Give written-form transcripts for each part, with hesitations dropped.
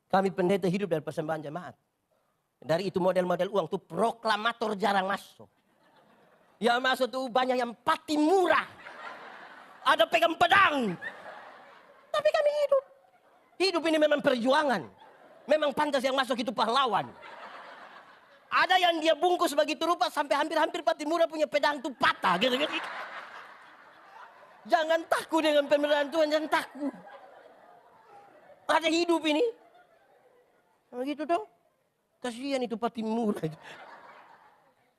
Kami pendeta hidup dari persembahan jemaat. Dari itu model-model uang tuh proklamator jarang masuk. Yang masuk tuh banyak yang pati murah. Ada pegang pedang. Tapi kami hidup. Hidup ini memang perjuangan. Memang pantas yang masuk itu pahlawan. Ada yang dia bungkus begitu rupa sampai hampir-hampir pati murah punya pedang tuh patah. Gitu. Jangan takut dengan pemerintahan Tuhan, jangan takut. Ada hidup ini. Nah, gitu dong. Kasihan itu pati murah.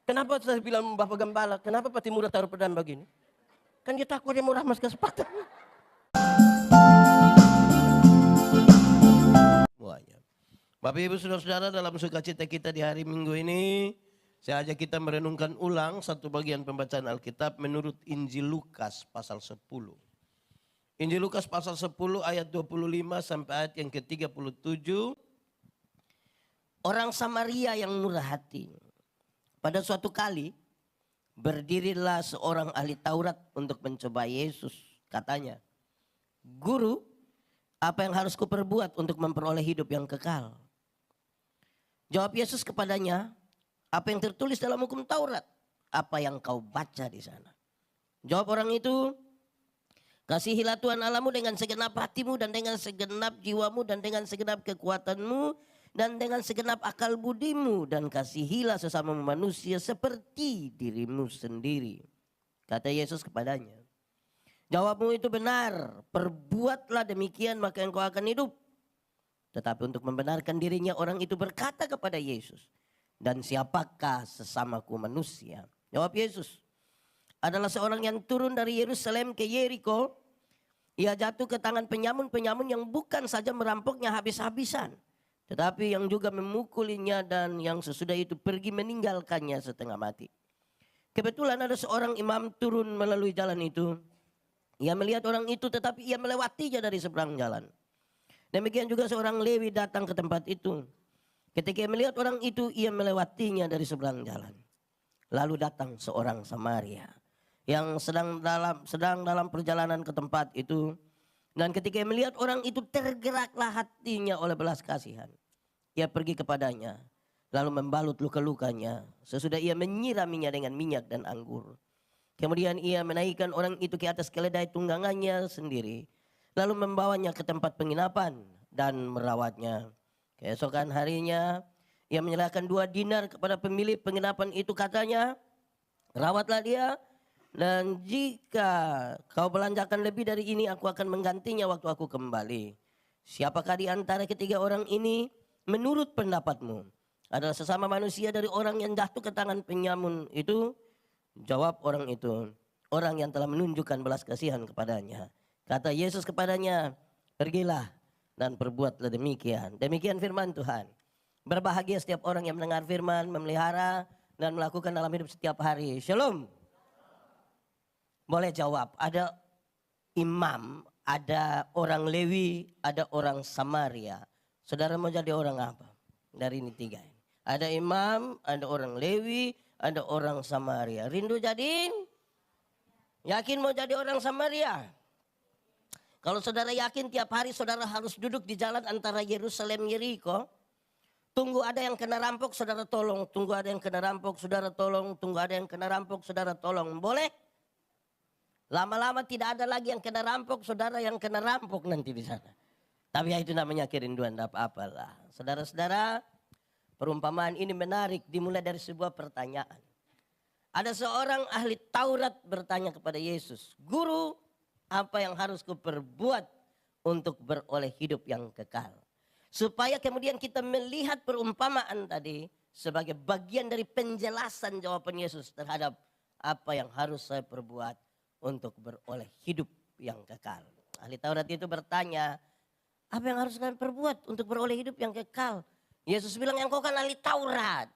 Kenapa saya bilang Bapak Gembala, kenapa pati murah taruh pedang begini? Kan dia takut dia mau ramas ke sepatu. Bapak Ibu Saudara-saudara, dalam sukacita kita di hari Minggu ini, saya ajak kita merenungkan ulang satu bagian pembacaan Alkitab menurut Injil Lukas pasal 10. Injil Lukas pasal 10 ayat 25 sampai ayat yang ke-37. Orang Samaria yang murah hati. Pada suatu kali berdirilah seorang ahli Taurat untuk mencoba Yesus. Katanya, "Guru, apa yang harus kuperbuat untuk memperoleh hidup yang kekal?" Jawab Yesus kepadanya, "Apa yang tertulis dalam hukum Taurat? Apa yang kau baca di sana?" Jawab orang itu, "Kasihilah Tuhan Allahmu dengan segenap hatimu dan dengan segenap jiwamu dan dengan segenap kekuatanmu dan dengan segenap akal budimu, dan kasihilah sesama manusia seperti dirimu sendiri." Kata Yesus kepadanya, "Jawabmu itu benar, perbuatlah demikian maka engkau akan hidup." Tetapi untuk membenarkan dirinya, orang itu berkata kepada Yesus, "Dan siapakah sesamaku manusia?" Jawab Yesus, "Adalah seorang yang turun dari Yerusalem ke Yeriko. Ia jatuh ke tangan penyamun-penyamun yang bukan saja merampoknya habis-habisan, tetapi yang juga memukulinya, dan yang sesudah itu pergi meninggalkannya setengah mati. Kebetulan ada seorang imam turun melalui jalan itu. Ia melihat orang itu tetapi ia melewatinya dari seberang jalan. Demikian juga seorang Lewi datang ke tempat itu. Ketika ia melihat orang itu, ia melewatinya dari seberang jalan. Lalu datang seorang Samaria yang sedang dalam perjalanan ke tempat itu. Dan ketika ia melihat orang itu, tergeraklah hatinya oleh belas kasihan. Ia pergi kepadanya, lalu membalut luka-lukanya. Sesudah ia menyiraminya dengan minyak dan anggur. Kemudian ia menaikkan orang itu ke atas keledai tunggangannya sendiri, lalu membawanya ke tempat penginapan dan merawatnya. Keesokan harinya ia menyerahkan 2 dinar kepada pemilik penginapan itu, katanya, "Rawatlah dia, dan jika kau belanjakan lebih dari ini, aku akan menggantinya waktu aku kembali." Siapakah di antara ketiga orang ini menurut pendapatmu adalah sesama manusia dari orang yang jatuh ke tangan penyamun itu? Jawab orang itu, "Orang yang telah menunjukkan belas kasihan kepadanya." Kata Yesus kepadanya, "Pergilah dan perbuatlah demikian." Demikian firman Tuhan. Berbahagia setiap orang yang mendengar firman, memelihara dan melakukan dalam hidup setiap hari. Shalom. Boleh jawab, ada imam, ada orang Lewi, ada orang Samaria. Saudara mau jadi orang apa? Dari ini 3 ini. Ada imam, ada orang Lewi, ada orang Samaria. Rindu jadi? Yakin mau jadi orang Samaria? Kalau saudara yakin, tiap hari saudara harus duduk di jalan antara Yerusalem Yeriko. Tunggu ada yang kena rampok, saudara tolong. Tunggu ada yang kena rampok, saudara tolong. Tunggu ada yang kena rampok, saudara tolong. Boleh? Lama-lama tidak ada lagi yang kena rampok, saudara yang kena rampok nanti di sana. Tapi ya itu namanya kerinduan, tidak apa-apalah. Saudara-saudara, perumpamaan ini menarik, dimulai dari sebuah pertanyaan. Ada seorang ahli Taurat bertanya kepada Yesus, "Guru, apa yang harus kuperbuat untuk beroleh hidup yang kekal?" Supaya kemudian kita melihat perumpamaan tadi sebagai bagian dari penjelasan jawaban Yesus terhadap apa yang harus saya perbuat untuk beroleh hidup yang kekal. Ahli Taurat itu bertanya, "Apa yang harus kalian perbuat untuk beroleh hidup yang kekal?" Yesus bilang, "Yang kau kan ahli Taurat.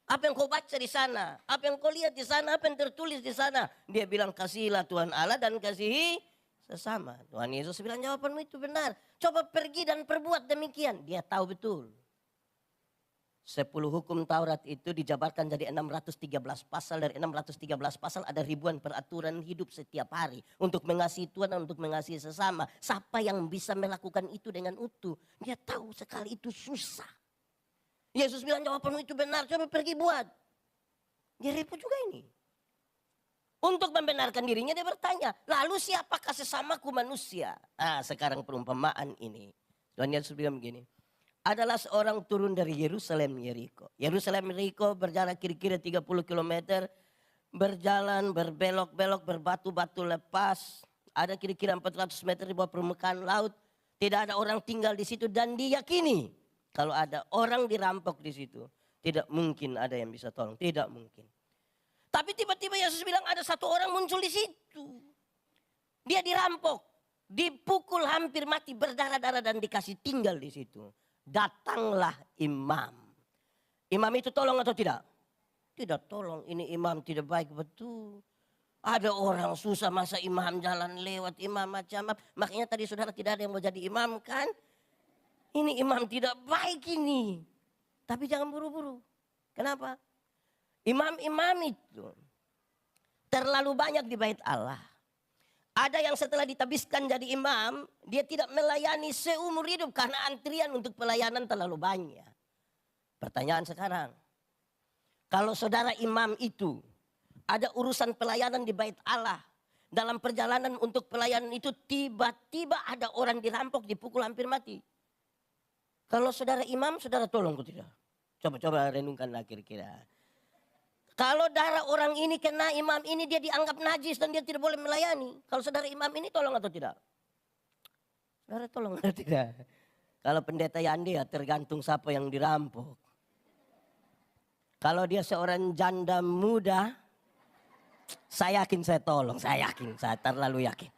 Apa yang kau baca di sana? Apa yang kau lihat di sana? Apa yang tertulis di sana?" Dia bilang, "Kasihilah Tuhan Allah dan kasihi sesama." Tuhan Yesus bilang, "Jawabanmu itu benar. Coba pergi dan perbuat demikian." Dia tahu betul. 10 hukum Taurat itu dijabarkan jadi 613 pasal. Dari 613 pasal ada ribuan peraturan hidup setiap hari. Untuk mengasihi Tuhan dan untuk mengasihi sesama. Siapa yang bisa melakukan itu dengan utuh? Dia tahu sekali itu susah. Yesus bilang jawabanmu itu benar, coba pergi buat. Dia repot juga ini. Untuk membenarkan dirinya dia bertanya, lalu siapakah sesamaku manusia? Sekarang perumpamaan ini. Tuhan Yesus bilang begini. Adalah seorang turun dari Yerusalem Yeriko. Yerusalem Yeriko berjarak kira-kira 30 km. Berjalan, berbelok-belok, berbatu-batu lepas. Ada kira-kira 400 meter di bawah permukaan laut. Tidak ada orang tinggal di situ dan diyakini. Kalau ada orang dirampok di situ. Tidak mungkin ada yang bisa tolong. Tidak mungkin. Tapi tiba-tiba Yesus bilang ada satu orang muncul di situ. Dia dirampok. Dipukul hampir mati berdarah-darah dan dikasih tinggal di situ. Datanglah imam. Imam itu tolong atau tidak? Tidak tolong. Ini imam tidak baik betul. Ada orang susah masa imam jalan lewat imam macam apa. Makanya tadi saudara tidak ada yang mau jadi imam kan? Ini imam tidak baik ini. Tapi jangan buru-buru. Kenapa? Imam-imam itu terlalu banyak di bait Allah. Ada yang setelah ditabiskan jadi imam, dia tidak melayani seumur hidup karena antrian untuk pelayanan terlalu banyak. Pertanyaan sekarang, kalau saudara imam itu ada urusan pelayanan di bait Allah, dalam perjalanan untuk pelayanan itu tiba-tiba ada orang dirampok, dipukul hampir mati. Kalau saudara imam, saudara tolong atau tidak? Coba renungkanlah kira-kira. Kalau darah orang ini kena imam ini dia dianggap najis dan dia tidak boleh melayani. Kalau saudara imam ini tolong atau tidak? Saudara tolong atau tidak? Kalau pendeta Yandi ya tergantung siapa yang dirampok. Kalau dia seorang janda muda, saya yakin saya tolong. Saya terlalu yakin.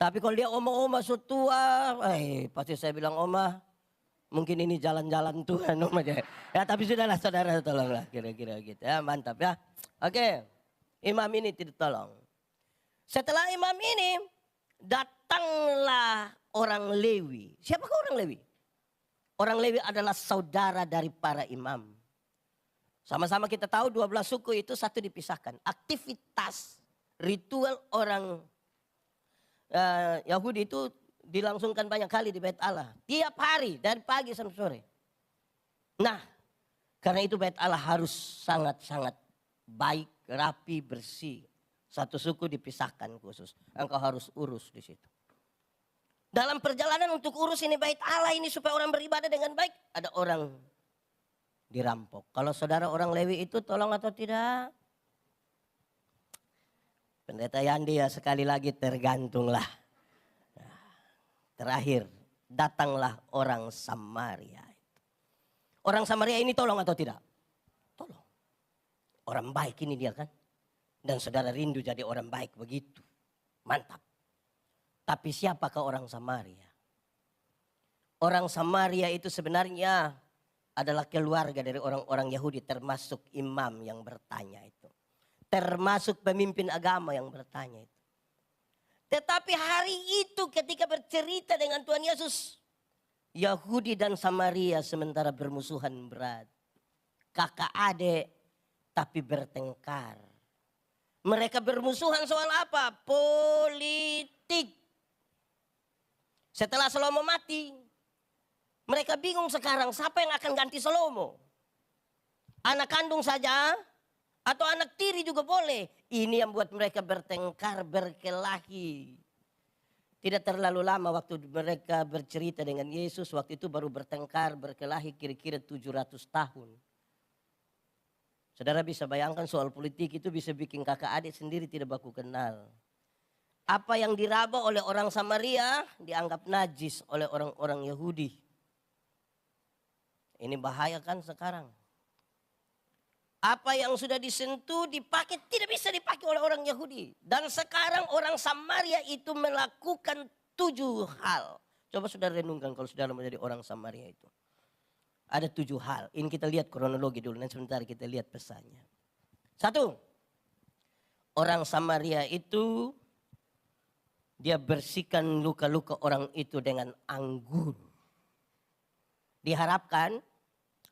Tapi kalau dia oma-oma tua, pasti saya bilang oma. Mungkin ini jalan-jalan Tuhan om aja. Ya tapi sudahlah saudara tolonglah kira-kira gitu ya mantap ya. Oke imam ini tidak tolong. Setelah imam ini datanglah orang Lewi. Siapakah orang Lewi? Orang Lewi adalah saudara dari para imam. Sama-sama kita tahu 12 suku itu satu dipisahkan. Aktivitas ritual orang Yahudi itu dilangsungkan banyak kali di bait Allah. Tiap hari dari pagi sampai sore. Nah karena itu bait Allah harus sangat-sangat baik, rapi, bersih. Satu suku dipisahkan khusus. Engkau harus urus di situ. Dalam perjalanan untuk urus ini bait Allah ini supaya orang beribadah dengan baik. Ada orang dirampok. Kalau saudara orang Lewi itu tolong atau tidak? Pendeta Yandi ya sekali lagi tergantunglah. Terakhir, datanglah orang Samaria. Orang Samaria ini tolong atau tidak? Tolong. Orang baik ini dia kan. Dan saudara rindu jadi orang baik begitu. Mantap. Tapi siapakah orang Samaria? Orang Samaria itu sebenarnya adalah keluarga dari orang-orang Yahudi termasuk imam yang bertanya itu. Termasuk pemimpin agama yang bertanya itu. Tetapi hari itu ketika bercerita dengan Tuhan Yesus. Yahudi dan Samaria sementara bermusuhan berat. Kakak adik tapi bertengkar. Mereka bermusuhan soal apa? Politik. Setelah Salomo mati. Mereka bingung sekarang siapa yang akan ganti Salomo. Anak kandung saja atau anak tiri juga boleh. Ini yang buat mereka bertengkar, berkelahi. Tidak terlalu lama waktu mereka bercerita dengan Yesus. Waktu itu baru bertengkar, berkelahi kira-kira 700 tahun. Saudara bisa bayangkan soal politik itu bisa bikin kakak adik sendiri tidak baku kenal. Apa yang diraba oleh orang Samaria dianggap najis oleh orang-orang Yahudi. Ini bahaya kan sekarang. Apa yang sudah disentuh dipakai tidak bisa dipakai oleh orang Yahudi. Dan sekarang orang Samaria itu melakukan 7 hal. Coba saudara renungkan kalau saudara menjadi orang Samaria itu. Ada 7 hal. Ini kita lihat kronologi dulu. Nanti sebentar kita lihat pesannya. 1. Orang Samaria itu dia bersihkan luka-luka orang itu dengan anggur. Diharapkan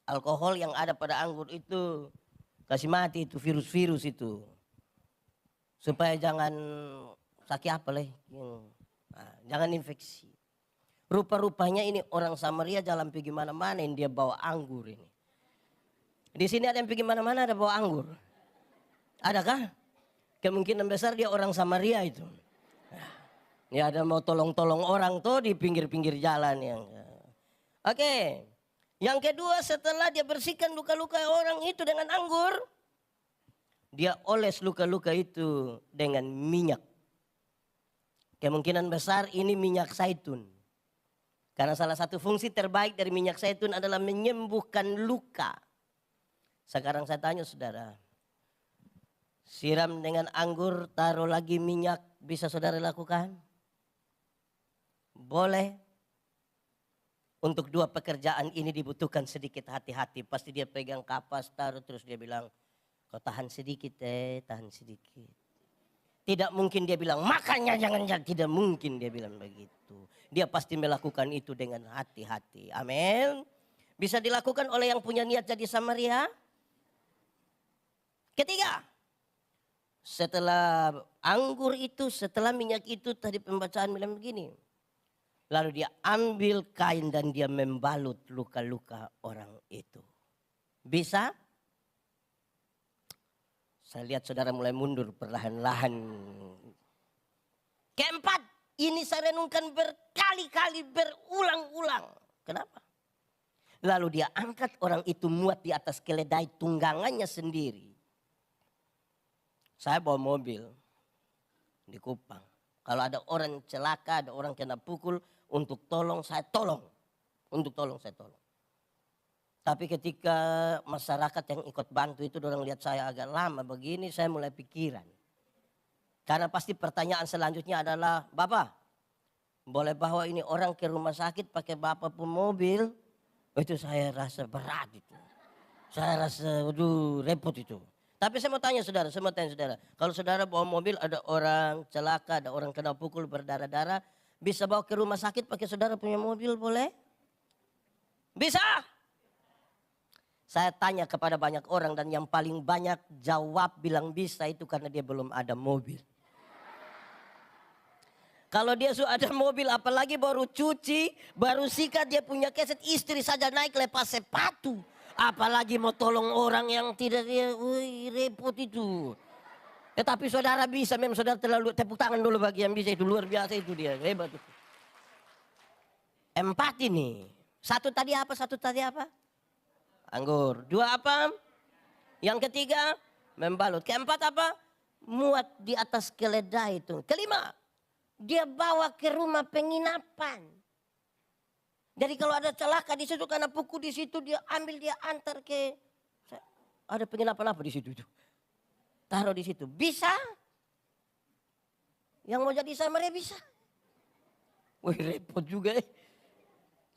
Alkohol yang ada pada anggur itu kasih mati itu virus-virus itu. Supaya jangan sakit apa leh. Jangan infeksi. Rupa-rupanya ini orang Samaria jalan pergi mana-mana yang dia bawa anggur ini. Di sini ada yang pergi mana-mana ada bawa anggur. Adakah? Kemungkinan besar dia orang Samaria itu. Ya ada mau tolong-tolong orang tuh di pinggir-pinggir jalan yang. Oke. Yang kedua setelah dia bersihkan luka-luka orang itu dengan anggur. Dia oles luka-luka itu dengan minyak. Kemungkinan besar ini minyak zaitun. Karena salah satu fungsi terbaik dari minyak zaitun adalah menyembuhkan luka. Sekarang saya tanya saudara. Siram dengan anggur, taruh lagi minyak, bisa saudara lakukan? Boleh. Untuk dua pekerjaan ini dibutuhkan sedikit hati-hati. Pasti dia pegang kapas, taruh terus dia bilang, kau tahan sedikit tahan sedikit. Tidak mungkin dia bilang, makanya jangan. Tidak mungkin dia bilang begitu. Dia pasti melakukan itu dengan hati-hati. Amin. Bisa dilakukan oleh yang punya niat jadi Samaria. Ketiga. Setelah anggur itu, setelah minyak itu, tadi pembacaan bilang begini. Lalu dia ambil kain dan dia membalut luka-luka orang itu. Bisa? Saya lihat saudara mulai mundur perlahan-lahan. Keempat, ini saya renungkan berkali-kali berulang-ulang. Kenapa? Lalu dia angkat orang itu muat di atas keledai tunggangannya sendiri. Saya bawa mobil di Kupang. Kalau ada orang celaka, ada orang kena pukul, untuk tolong saya tolong. Untuk tolong saya tolong. Tapi ketika masyarakat yang ikut bantu itu orang lihat saya agak lama begini, saya mulai pikiran. Karena pasti pertanyaan selanjutnya adalah, Bapak, boleh bawa ini orang ke rumah sakit pakai Bapak pun mobil? Itu saya rasa berat itu. Saya rasa, waduh repot itu. Tapi saya mau tanya saudara, kalau saudara bawa mobil ada orang celaka, ada orang kena pukul berdarah-darah, bisa bawa ke rumah sakit pakai saudara punya mobil boleh? Bisa? Saya tanya kepada banyak orang dan yang paling banyak jawab bilang bisa itu karena dia belum ada mobil. Kalau dia sudah ada mobil apalagi baru cuci, baru sikat dia punya keset, istri saja naik lepas sepatu. Apalagi mau tolong orang yang tidak dia, repot itu. Tapi saudara bisa, memang saudara terlalu tepuk tangan dulu bagi yang bisa itu, luar biasa itu dia, hebat itu. Empat ini, satu tadi apa? Anggur. Dua apa? Yang ketiga, membalut. Keempat apa? Muat di atas keledai itu. Kelima, dia bawa ke rumah penginapan. Jadi kalau ada celaka di situ karena pukul di situ dia ambil dia antar ke, ada penginapan apa di situ itu? Taruh di situ. Bisa? Yang mau jadi Samaria bisa? Wih repot juga.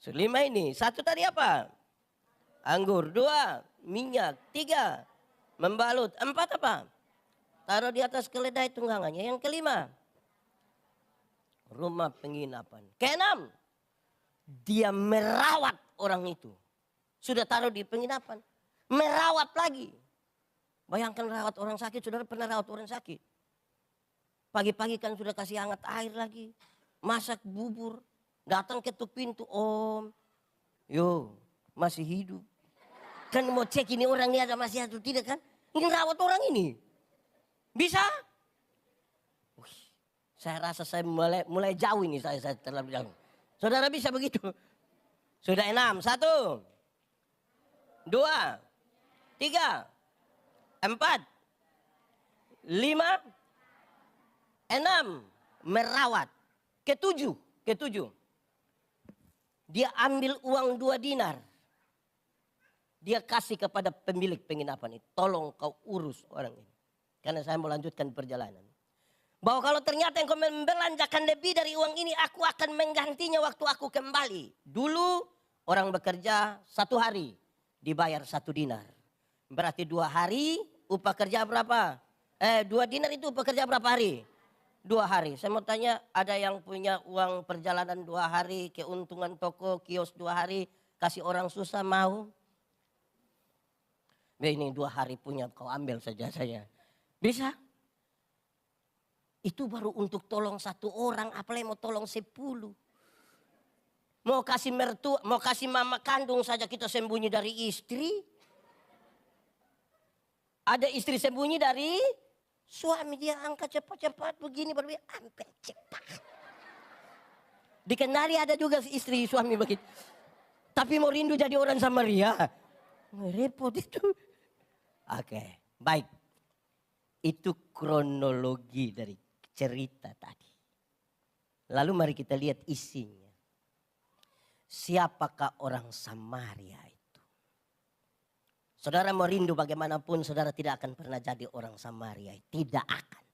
Selima ini. Satu tadi apa? Anggur. Dua, minyak. Tiga, membalut. Empat apa? Taruh di atas keledai tunggangannya. Yang kelima, rumah penginapan. Keenam, dia merawat orang itu. Sudah taruh di penginapan. Merawat lagi. Bayangkan rawat orang sakit, saudara pernah rawat orang sakit. Pagi-pagi kan sudah kasih hangat air lagi. Masak bubur. Datang ketuk pintu, Om. Yo, masih hidup. Kan mau cek ini orang ini ada masih atau tidak kan. Ini rawat orang ini. Bisa? Wih, saya rasa saya mulai jauh ini, saya terlalu jauh. Saudara bisa begitu? Sudah 6, 1, 2, 3, 4, 5, 6, merawat. Ketujuh. Dia ambil uang 2 dinar. Dia kasih kepada pemilik penginapan ini. Tolong kau urus orang ini. Karena saya mau lanjutkan perjalanan. Bahwa kalau ternyata engkau membelanjakan lebih dari uang ini, aku akan menggantinya waktu aku kembali. Dulu orang bekerja 1 hari dibayar 1 dinar. Berarti 2 hari upah kerja berapa? 2 dinar itu upah kerja berapa hari? 2 hari. Saya mau tanya, ada yang punya uang perjalanan 2 hari, keuntungan toko, kios 2 hari, kasih orang susah mau? Ini 2 hari punya kau ambil saja saya. Bisa? Itu baru untuk tolong 1 orang, apalagi mau tolong 10. Mau kasih mertua, mau kasih mama kandung saja kita sembunyi dari istri. Ada istri sembunyi dari suami, dia angkat cepat-cepat begini, ambil cepat. Di Kendari ada juga istri suami begitu. Tapi mau rindu jadi orang Samaria. Repot itu. Oke, baik. Itu kronologi dari cerita tadi. Lalu mari kita lihat isinya. Siapakah orang Samaria itu? Saudara mau rindu bagaimanapun, saudara tidak akan pernah jadi orang Samaria. Tidak akan.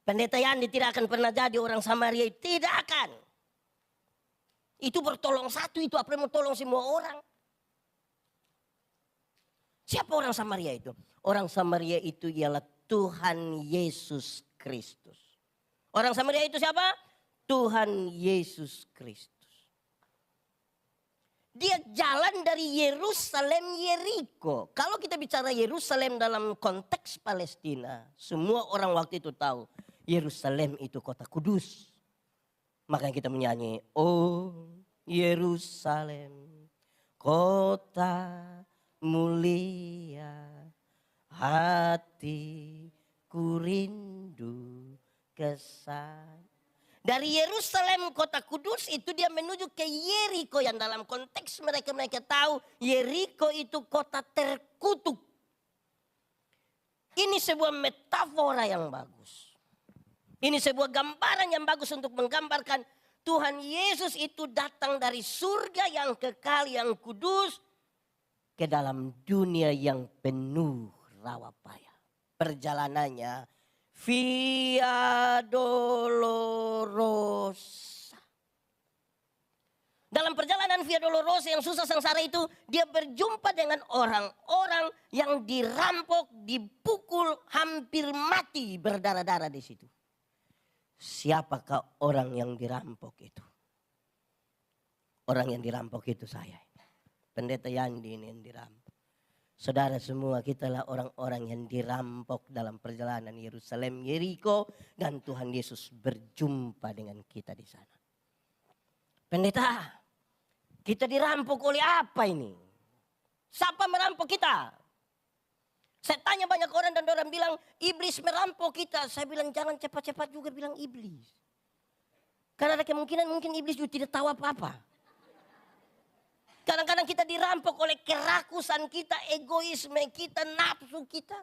Pendeta Yandi tidak akan pernah jadi orang Samaria. Tidak akan. Itu bertolong 1 itu, apa yang mau tolong semua orang? Siapa orang Samaria itu? Orang Samaria itu ialah Tuhan Yesus Kristus. Orang Samaria itu siapa? Tuhan Yesus Kristus. Dia jalan dari Yerusalem Yeriko. Kalau kita bicara Yerusalem dalam konteks Palestina, semua orang waktu itu tahu Yerusalem itu kota kudus. Makanya kita menyanyi, oh Yerusalem, kota mulia, hatiku rindu kesana. Dari Yerusalem kota kudus itu dia menuju ke Yeriko yang dalam konteks mereka tahu Yeriko itu kota terkutuk. Ini sebuah metafora yang bagus. Ini sebuah gambaran yang bagus untuk menggambarkan Tuhan Yesus itu datang dari surga yang kekal, yang kudus ke dalam dunia yang penuh rawa payah. Perjalanannya Via Dolorosa. Dalam perjalanan Via Dolorosa yang susah sengsara itu, dia berjumpa dengan orang-orang yang dirampok, dipukul, hampir mati, berdarah-darah di situ. Siapakah orang yang dirampok itu? Orang yang dirampok itu saya. Pendeta Yandi ini yang dirampok. Saudara semua, kitalah orang-orang yang dirampok dalam perjalanan Yerusalem Yeriko, dan Tuhan Yesus berjumpa dengan kita di sana. Pendeta, kita dirampok oleh apa ini? Siapa merampok kita? Saya tanya banyak orang dan orang bilang iblis merampok kita. Saya bilang jangan cepat-cepat juga bilang iblis. Karena ada kemungkinan mungkin iblis juga tidak tahu apa-apa. Kadang-kadang kita dirampok oleh kerakusan kita, egoisme kita, nafsu kita.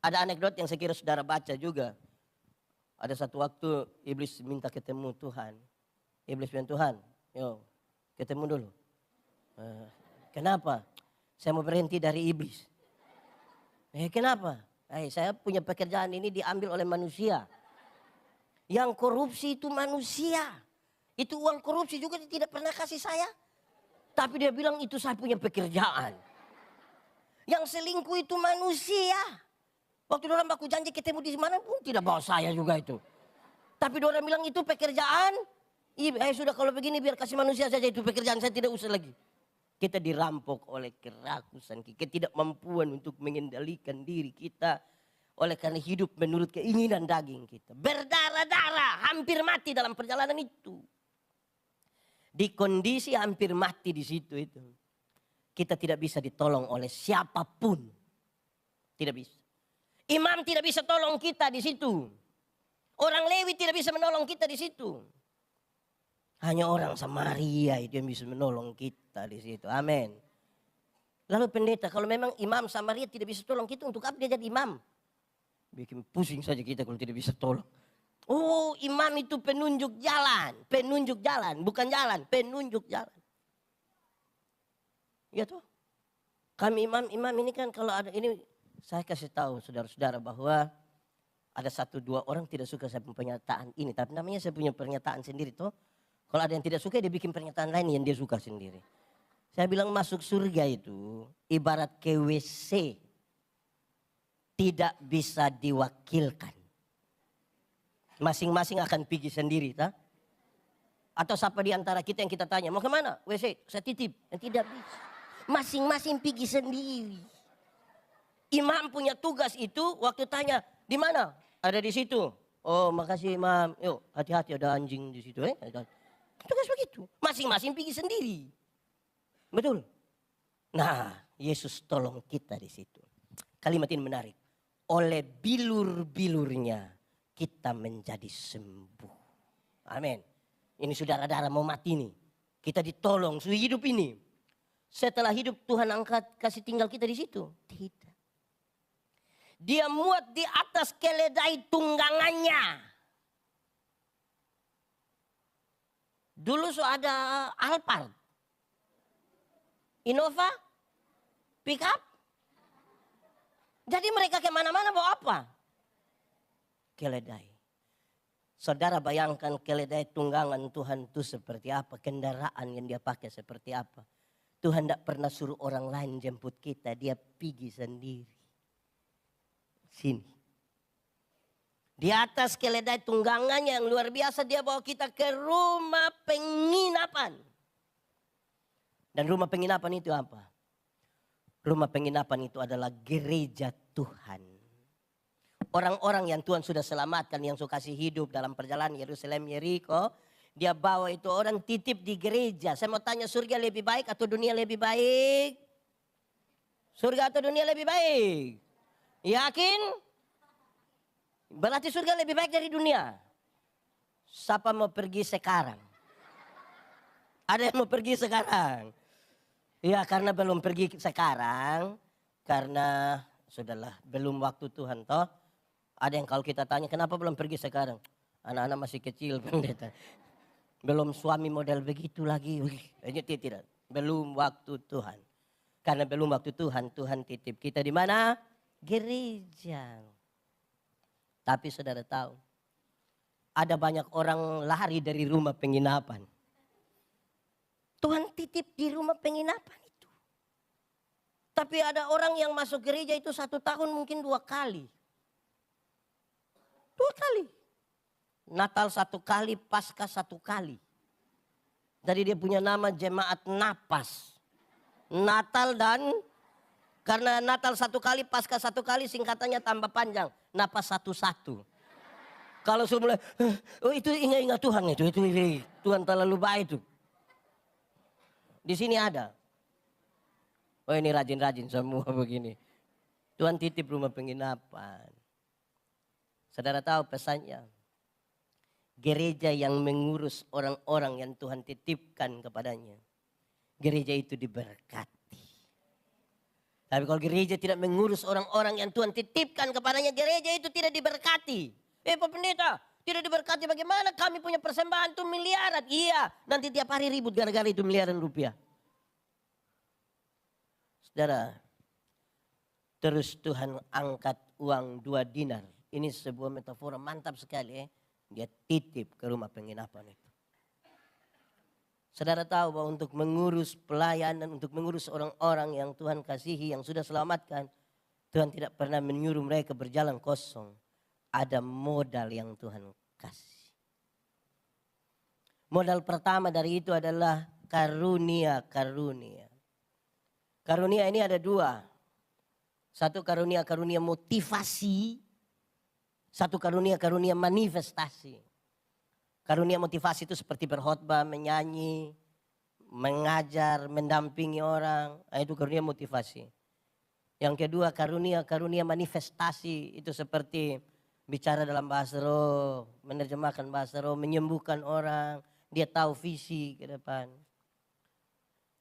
Ada anekdot yang saya kira saudara baca juga. Ada satu waktu iblis minta ketemu Tuhan. Iblis bilang, Tuhan, yuk ketemu dulu. Kenapa? Saya mau berhenti dari iblis. Kenapa? Saya punya pekerjaan ini diambil oleh manusia. Yang korupsi itu manusia. Itu uang korupsi juga tidak pernah kasih saya. Tapi dia bilang itu saya punya pekerjaan. Yang selingkuh itu manusia. Waktu orang baku janji ketemu di mana pun tidak bawa saya juga itu. Tapi orang bilang itu pekerjaan. Sudah kalau begini biar kasih manusia saja itu pekerjaan, saya tidak usah lagi. Kita dirampok oleh kerakusan, ketidakmampuan untuk mengendalikan diri kita. Oleh karena hidup menurut keinginan daging kita. Berdarah-darah, hampir mati dalam perjalanan itu. Di kondisi hampir mati di situ itu. Kita tidak bisa ditolong oleh siapapun. Tidak bisa. Imam tidak bisa tolong kita di situ. Orang Lewi tidak bisa menolong kita di situ. Hanya orang Samaria itu yang bisa menolong kita di situ. Amin. Lalu pendeta, kalau memang imam Samaria tidak bisa tolong kita, untuk apa dia jadi imam? Bikin pusing saja kita kalau tidak bisa tolong. Oh, imam itu penunjuk jalan, bukan jalan, penunjuk jalan. Ya toh. Kami imam ini kan kalau ada ini, saya kasih tahu saudara-saudara bahwa ada 1-2 orang tidak suka saya punya pernyataan ini, tapi namanya saya punya pernyataan sendiri toh. Kalau ada yang tidak suka dia bikin pernyataan lain yang dia suka sendiri. Saya bilang masuk surga itu ibarat ke WC, tidak bisa diwakilkan. Masing-masing akan pergi sendiri, tak? Atau siapa di antara kita yang kita tanya, mau kemana? WC, saya titip. Yang tidak bisa. Masing-masing pergi sendiri. Imam punya tugas itu waktu tanya, di mana? Ada di situ. Oh makasih imam, yuk hati-hati ada anjing di situ. Tugas begitu, masing-masing pergi sendiri. Betul? Nah Yesus tolong kita di situ. Kalimat ini menarik. Oleh bilur-bilurnya kita menjadi sembuh. Amin. Ini saudara-saudara mau mati nih. Kita ditolong, sudah hidup ini. Setelah hidup Tuhan angkat kasih tinggal kita di situ. Tidak. Dia muat di atas keledai tunggangannya. Dulu so ada Alphard, Innova, pick up. Jadi mereka kemana-mana bawa apa? Keledai. Saudara bayangkan keledai tunggangan Tuhan itu seperti apa. Kendaraan yang dia pakai seperti apa. Tuhan tidak pernah suruh orang lain jemput kita. Dia pergi sendiri. Sini. Di atas keledai tunggangannya yang luar biasa. Dia bawa kita ke rumah penginapan. Dan rumah penginapan itu apa? Rumah penginapan itu adalah gereja Tuhan. Orang-orang yang Tuhan sudah selamatkan, yang sudah kasih hidup dalam perjalanan Yerusalem, Yeriko. Dia bawa itu orang titip di gereja. Saya mau tanya, surga lebih baik atau dunia lebih baik? Surga atau dunia lebih baik? Yakin? Berarti surga lebih baik dari dunia. Siapa mau pergi sekarang? Ada yang mau pergi sekarang? Ya karena belum pergi sekarang. Karena sudahlah belum waktu Tuhan toh. Ada yang kalau kita tanya kenapa belum pergi sekarang? Anak-anak masih kecil pendeta. Belum suami model begitu lagi. Tidak. Belum waktu Tuhan. Karena belum waktu Tuhan, Tuhan titip kita di mana? Gereja. Tapi saudara tahu, ada banyak orang lari dari rumah penginapan. Tuhan titip di rumah penginapan itu. Tapi ada orang yang masuk gereja itu 1 tahun mungkin 2 kali. 2 kali. Natal 1 kali, Paskah 1 kali. Jadi dia punya nama jemaat napas. Natal dan karena Natal 1 kali, Paskah 1 kali singkatannya tambah panjang. Napas 1-1. Kalau semula, oh itu ingat Tuhan itu Tuhan terlalu baik itu. Di sini ada. Oh ini rajin-rajin semua begini. Tuhan titip rumah penginapan. Saudara tahu pesannya. Gereja yang mengurus orang-orang yang Tuhan titipkan kepadanya. Gereja itu diberkati. Tapi kalau gereja tidak mengurus orang-orang yang Tuhan titipkan kepadanya. Gereja itu tidak diberkati. Pak pendeta tidak diberkati bagaimana? Kami punya persembahan itu miliaran. Iya nanti tiap hari ribut gara-gara itu miliaran rupiah. Saudara. Terus Tuhan angkat uang 2 dinar. Ini sebuah metafora mantap sekali. Dia titip ke rumah penginapan itu. Saudara tahu bahwa untuk mengurus pelayanan, untuk mengurus orang-orang yang Tuhan kasihi, yang sudah selamatkan. Tuhan tidak pernah menyuruh mereka berjalan kosong. Ada modal yang Tuhan kasih. Modal pertama dari itu adalah karunia-karunia. Karunia ini ada 2. Satu karunia-karunia motivasi. Satu karunia-karunia manifestasi. Karunia motivasi itu seperti berkhotbah, menyanyi, mengajar, mendampingi orang. Itu karunia motivasi. Yang kedua karunia-karunia manifestasi itu seperti bicara dalam bahasa roh, menerjemahkan bahasa roh, menyembuhkan orang. Dia tahu visi ke depan.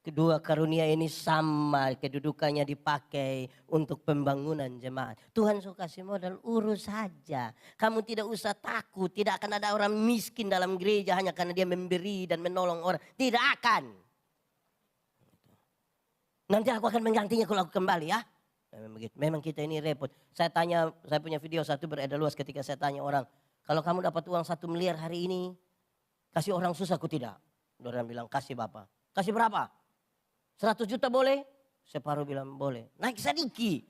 Kedua karunia ini sama kedudukannya dipakai untuk pembangunan jemaat. Tuhan suka kasih modal, urus saja. Kamu tidak usah takut, tidak akan ada orang miskin dalam gereja hanya karena dia memberi dan menolong orang. Tidak akan. Nanti aku akan menggantinya kalau aku kembali ya. Memang kita ini repot. Saya tanya, saya punya video satu beredar luas ketika saya tanya orang. Kalau kamu dapat uang 1 miliar hari ini, kasih orang susah aku tidak. Orang bilang kasih Bapak. Kasih berapa? 100 juta boleh? Separuh bilang boleh. Naik sedikit.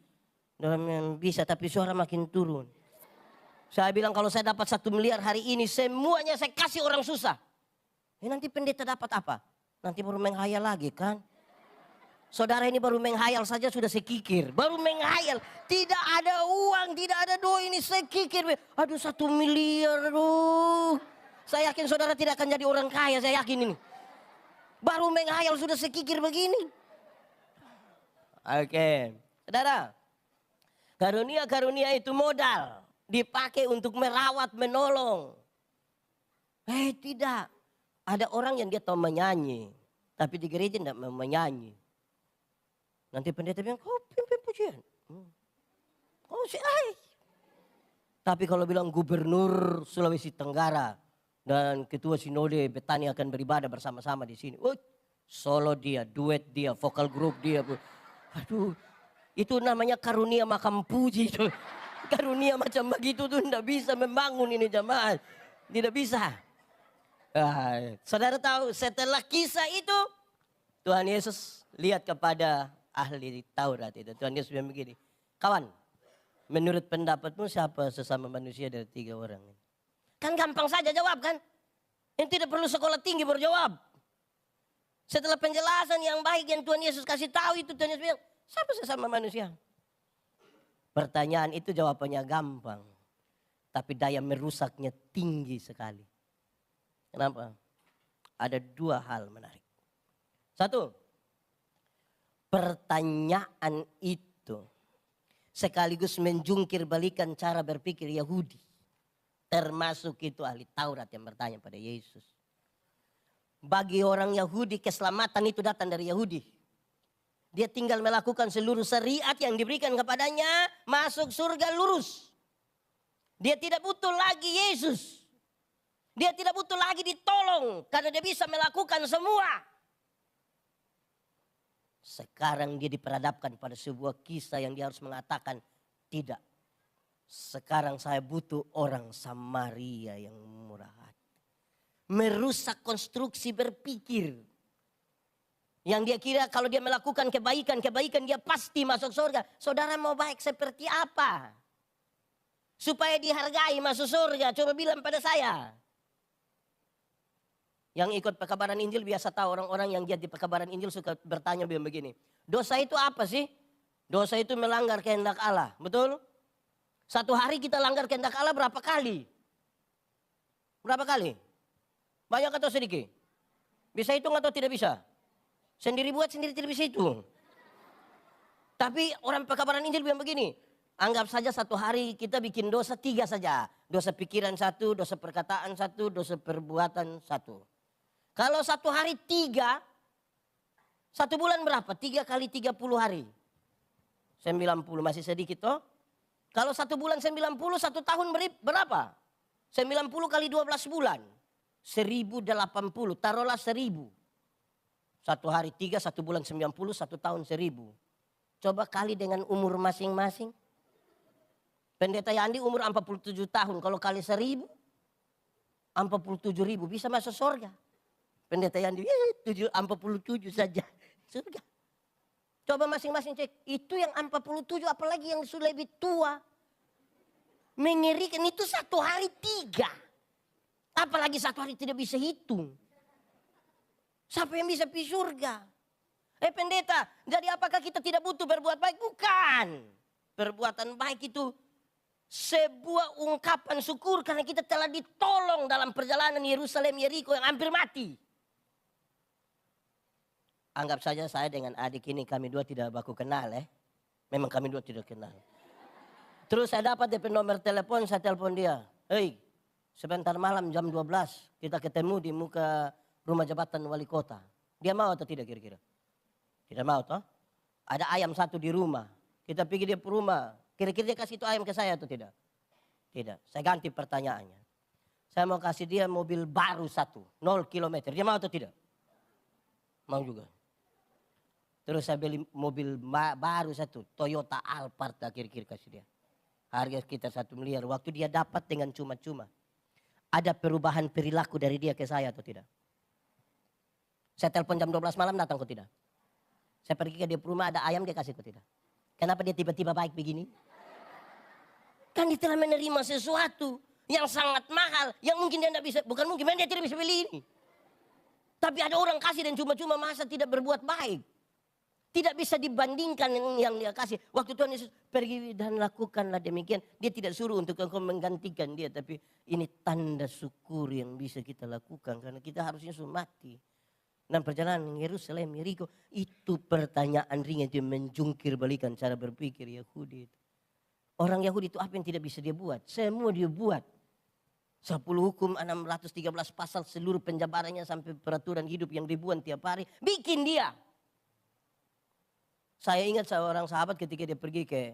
Dan bisa tapi suara makin turun. Saya bilang kalau saya dapat 1 miliar hari ini semuanya saya kasih orang susah. Nanti pendeta dapat apa? Nanti baru menghayal lagi kan. Saudara ini baru menghayal saja sudah sekikir. Baru menghayal. Tidak ada uang, tidak ada doa, ini sekikir. Aduh 1 miliar, aduh. Saya yakin saudara tidak akan jadi orang kaya, saya yakin ini. Baru menghayal sudah sekikir begini. Oke, saudara. Karunia-karunia itu modal. Dipakai untuk merawat, menolong. Tidak. Ada orang yang dia tahu menyanyi. Tapi di gereja tidak mau menyanyi. Nanti pendeta bilang, kau pimpin pujian. Oh si Ai. Tapi kalau bilang gubernur Sulawesi Tenggara dan ketua sinode Betani akan beribadah bersama-sama di sini. Solo dia, duet dia, vokal group dia. Aduh, itu namanya karunia makam puji. Karunia macam begitu tuh tidak bisa membangun ini jemaat. Tidak bisa. Saudara tahu setelah kisah itu Tuhan Yesus lihat kepada ahli Taurat itu. Tuhan Yesus bilang begini, kawan, menurut pendapatmu siapa sesama manusia dari 3 orang ini? Kan gampang saja jawab kan? Yang tidak perlu sekolah tinggi berjawab. Setelah penjelasan yang baik yang Tuhan Yesus kasih tahu itu, Tuhan Yesus bilang, siapa sesama manusia? Pertanyaan itu jawabannya gampang. Tapi daya merusaknya tinggi sekali. Kenapa? Ada 2 hal menarik. 1. Pertanyaan itu sekaligus menjungkir balikan cara berpikir Yahudi. Termasuk itu ahli Taurat yang bertanya pada Yesus. Bagi orang Yahudi keselamatan itu datang dari Yahudi. Dia tinggal melakukan seluruh syariat yang diberikan kepadanya, masuk surga lurus. Dia tidak butuh lagi Yesus. Dia tidak butuh lagi ditolong karena dia bisa melakukan semua. Sekarang dia diperhadapkan pada sebuah kisah yang dia harus mengatakan tidak. Sekarang saya butuh orang Samaria yang murah hati. Merusak konstruksi berpikir. Yang dia kira kalau dia melakukan kebaikan dia pasti masuk surga. Saudara mau baik seperti apa? Supaya dihargai masuk surga, coba bilang pada saya. Yang ikut pekabaran Injil biasa tahu orang-orang yang giat di pekabaran Injil suka bertanya begini. Dosa itu apa sih? Dosa itu melanggar kehendak Allah, betul? 1 hari kita langgar kehendak Allah berapa kali? Berapa kali? Banyak atau sedikit? Bisa hitung atau tidak bisa? Sendiri buat sendiri tidak bisa hitung. Tapi orang pekabaran Injil bilang begini. Anggap saja 1 hari kita bikin dosa 3 saja. Dosa pikiran 1, dosa perkataan 1, dosa perbuatan 1. Kalau 1 hari 3, 1 bulan berapa? 3 kali 30 hari. 90, masih sedikit toh. Kalau 1 bulan 90, 1 tahun berapa? 90 kali 12 bulan. 1080, taruhlah 1000. 1 hari 3, 1 bulan 90, 1 tahun 1000. Coba kali dengan umur masing-masing. Pendeta Yandi umur 47 tahun, kalau kali 1000, 47.000 bisa masuk surga. Pendeta Yandi 47 saja surga. Coba masing-masing cek, itu yang 47 apalagi yang sudah lebih tua. Mengerikan, itu 1 hari 3. Apalagi 1 hari tidak bisa hitung. Siapa yang bisa pergi surga? Pendeta, jadi apakah kita tidak butuh berbuat baik? Bukan. Perbuatan baik itu sebuah ungkapan syukur karena kita telah ditolong dalam perjalanan Yerusalem Yeriko yang hampir mati. Anggap saja saya dengan adik ini kami 2 tidak baku kenal Memang kami 2 tidak kenal. Terus saya dapat DP nomor telepon, saya telepon dia. Hei, sebentar malam jam 12 kita ketemu di muka rumah jabatan wali kota. Dia mau atau tidak kira-kira? Tidak mau toh? Ada ayam 1 di rumah. Kita pergi dia ke rumah. Kira-kira dia kasih itu ayam ke saya atau tidak? Tidak. Saya ganti pertanyaannya. Saya mau kasih dia mobil baru 1, 0 kilometer. Dia mau atau tidak? Mau juga. Terus saya beli mobil baru 1, Toyota Alphard kira-kira kasih dia. Harga sekitar 1 miliar. Waktu dia dapat dengan cuma-cuma. Ada perubahan perilaku dari dia ke saya atau tidak? Saya telepon jam 12 malam datang kok tidak? Saya pergi ke dia rumah ada ayam dia kasih kok tidak? Kenapa dia tiba-tiba baik begini? Kan dia telah menerima sesuatu yang sangat mahal. Yang mungkin dia tidak bisa, bukan mungkin dia tidak bisa beli ini. Tapi ada orang kasih dan cuma-cuma masa tidak berbuat baik. Tidak bisa dibandingkan yang dia kasih. Waktu Tuhan Yesus pergi dan lakukanlah demikian. Dia tidak suruh untuk engkau menggantikan dia. Tapi ini tanda syukur yang bisa kita lakukan. Karena kita harusnya sudah mati. Dan perjalanan Yerusalem, Yeriko. Itu pertanyaan ringan itu menjungkir balikan cara berpikir Yahudi itu. Orang Yahudi itu apa yang tidak bisa dia buat? Semua dia buat. 10 hukum, 613 pasal, seluruh penjabarannya sampai peraturan hidup yang ribuan tiap hari. Bikin dia. Saya ingat seorang sahabat ketika dia pergi ke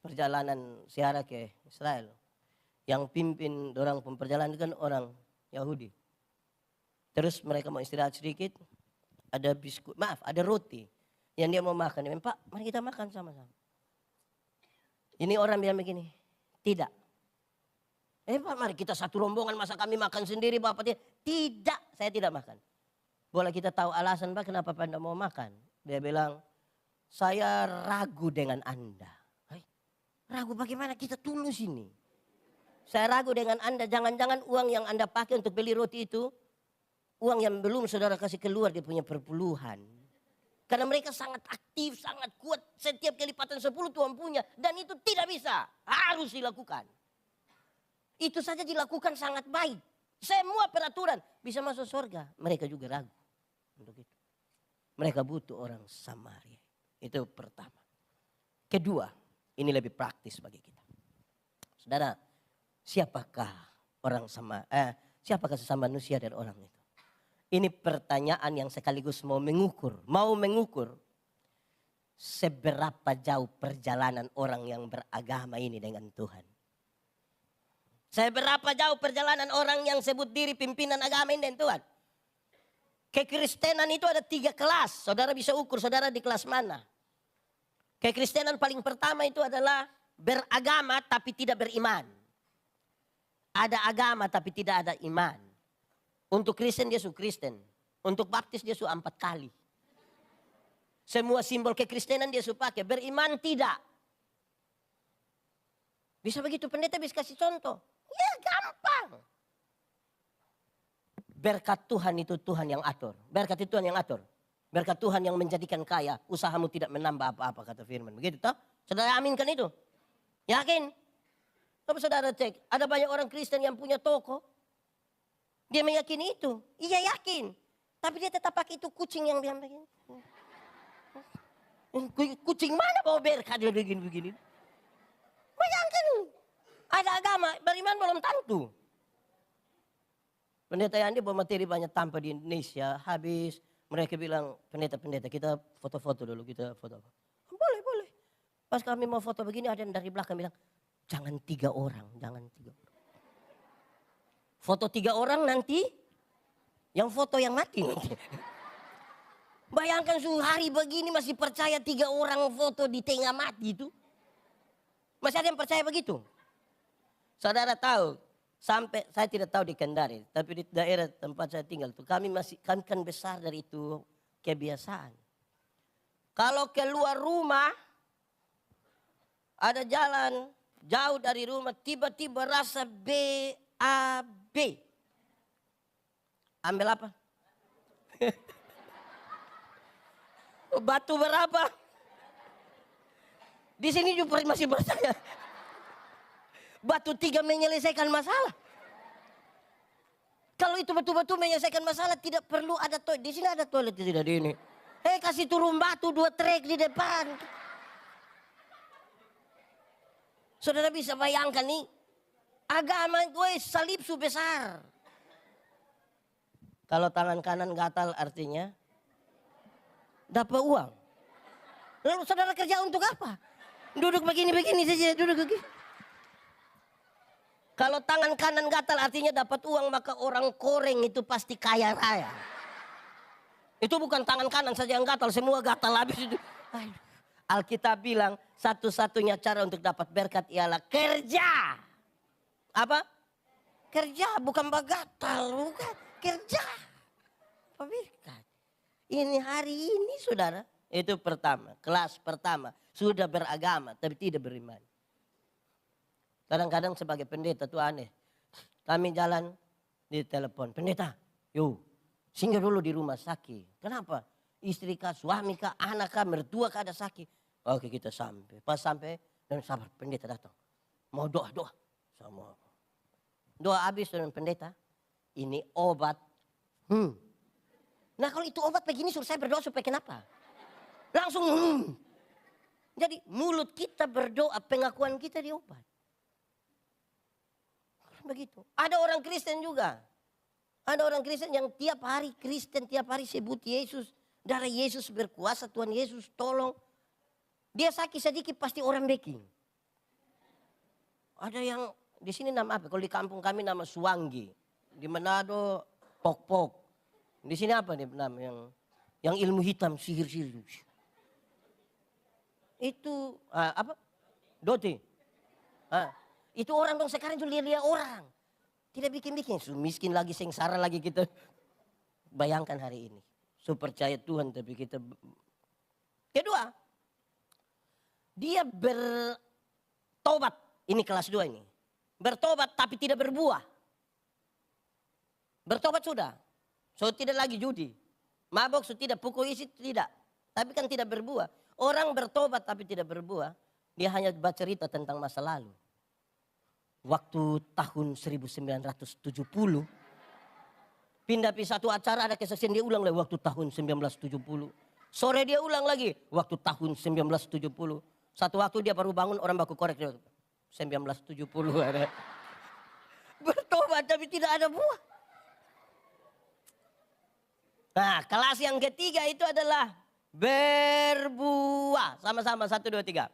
perjalanan ziarah ke Israel. Yang pimpin orang perjalanan kan orang Yahudi. Terus mereka mau istirahat sedikit. Ada ada roti yang dia mau makan. Pak, mari kita makan sama-sama. Ini orang bilang begini, tidak. Pak, mari kita satu rombongan, masa kami makan sendiri Bapak dia. Tidak, saya tidak makan. Boleh kita tahu alasan Pak kenapa Pak tidak mau makan? Dia bilang, saya ragu dengan Anda. Ragu bagaimana? Kita tulus ini. Saya ragu dengan Anda. Jangan-jangan uang yang Anda pakai untuk beli roti itu, uang yang belum saudara kasih keluar dia punya perpuluhan. Karena mereka sangat aktif, sangat kuat. Setiap kelipatan 10 Tuhan punya. Dan itu tidak bisa. Harus dilakukan. Itu saja dilakukan sangat baik. Semua peraturan bisa masuk surga. Mereka juga ragu untuk itu. Mereka butuh orang Samaria. Itu pertama. Kedua, ini lebih praktis bagi kita. Saudara, siapakah siapakah sesama manusia dari orang itu? Ini pertanyaan yang sekaligus mau mengukur seberapa jauh perjalanan orang yang beragama ini dengan Tuhan. Seberapa jauh perjalanan orang yang sebut diri pimpinan agama ini dengan Tuhan. Kekristenan itu ada 3 kelas. Saudara bisa ukur saudara di kelas mana. Kekristenan paling pertama itu adalah beragama tapi tidak beriman. Ada agama tapi tidak ada iman. Untuk Kristen dia Kristen. Untuk baptis dia 4 kali. Semua simbol kekristenan dia pakai. Beriman tidak. Bisa begitu pendeta bisa kasih contoh. Ya gampang. Berkat Tuhan itu Tuhan yang atur. Berkat itu Tuhan yang atur. Berkat Tuhan yang menjadikan kaya. Usahamu tidak menambah apa-apa kata firman. Begitu toh? Saudara aminkan itu? Yakin? Coba saudara cek. Ada banyak orang Kristen yang punya toko. Dia meyakini itu. Iya yakin. Tapi dia tetap pakai itu kucing yang dia begini. Kucing mana bawa berkat dia begini-begini. Bayangkan. Ada agama. Beriman belum tentu. Pendeta Yandi bawa materi banyak tanpa di Indonesia. Habis mereka bilang, pendeta-pendeta kita foto-foto dulu. Kita foto. Boleh, boleh. Pas kami mau foto begini ada yang dari belakang bilang, jangan 3 orang, jangan 3 orang. Foto 3 orang nanti, yang foto yang mati nanti. Bayangkan suhu hari begini masih percaya 3 orang foto di tengah mati itu. Masih ada yang percaya begitu? Saudara tahu, sampai saya tidak tahu di Kendari, tapi di daerah tempat saya tinggal itu kami kan besar dari itu kebiasaan. Kalau keluar rumah ada jalan jauh dari rumah tiba-tiba rasa BAB. Ambil apa? Batu berapa? Di sini juga masih percaya. Batu 3 menyelesaikan masalah. Kalau itu betul-betul menyelesaikan masalah tidak perlu ada toilet. Di sini ada toilet tidak di ini. Kasih turun batu 2 trek di depan. Saudara bisa bayangkan nih. Agama gue salib su besar. Kalau tangan kanan gatal artinya dapat uang. Lalu saudara kerja untuk apa? Duduk begini-begini saja, duduk begini. Kalau tangan kanan gatal artinya dapat uang, maka orang koreng itu pasti kaya raya. Itu bukan tangan kanan saja yang gatal, semua gatal habis itu. Alkitab bilang satu-satunya cara untuk dapat berkat ialah kerja. Apa? Kerja, bukan gatal, bukan kerja. Berkat. Ini hari ini saudara, itu pertama, kelas pertama. Sudah beragama tapi tidak beriman. Kadang-kadang sebagai pendeta tuh aneh. Kami jalan di telepon. Pendeta, yuk singgah dulu di rumah sakit. Kenapa? Istri kah, suami kah, anak kah, mertua kah ada sakit. Oke kita sampai. Pas sampai dan sabar pendeta datang. Mau doa-doa. Sama. Doa habis dengan pendeta. Ini obat. Nah kalau itu obat begini suruh saya berdoa supaya kenapa? Langsung Jadi mulut kita berdoa, pengakuan kita diobat. Begitu. Ada orang Kristen juga. Ada orang Kristen yang tiap hari Kristen, tiap hari sebut Yesus. Darah Yesus berkuasa, Tuhan Yesus tolong. Dia sakit sedikit pasti orang baking. Ada yang di sini nama apa? Kalau di kampung kami nama Suwangi. Di Manado Pok-Pok. Di sini apa nih nama yang ilmu hitam sihir-sihir. Itu apa? Doti. Itu orang dong sekarang itu lihat orang. Tidak bikin-bikin. Miskin lagi, sengsara lagi kita. Bayangkan hari ini. So percaya Tuhan tapi kita. Kedua. Dia bertobat. Ini kelas 2 ini. Bertobat tapi tidak berbuah. Bertobat sudah. So tidak lagi judi. Mabok so tidak, pukul isi tidak. Tapi kan tidak berbuah. Orang bertobat tapi tidak berbuah. Dia hanya bercerita tentang masa lalu. Waktu tahun 1970. Pindah satu acara ada kesaksian dia ulang lagi waktu tahun 1970. Sore dia ulang lagi waktu tahun 1970. Satu waktu dia baru bangun orang baku korek dia. 1970 ada. Bertobat tapi tidak ada buah. Nah kelas yang ketiga itu adalah berbuah. Sama-sama 1, 2, 3.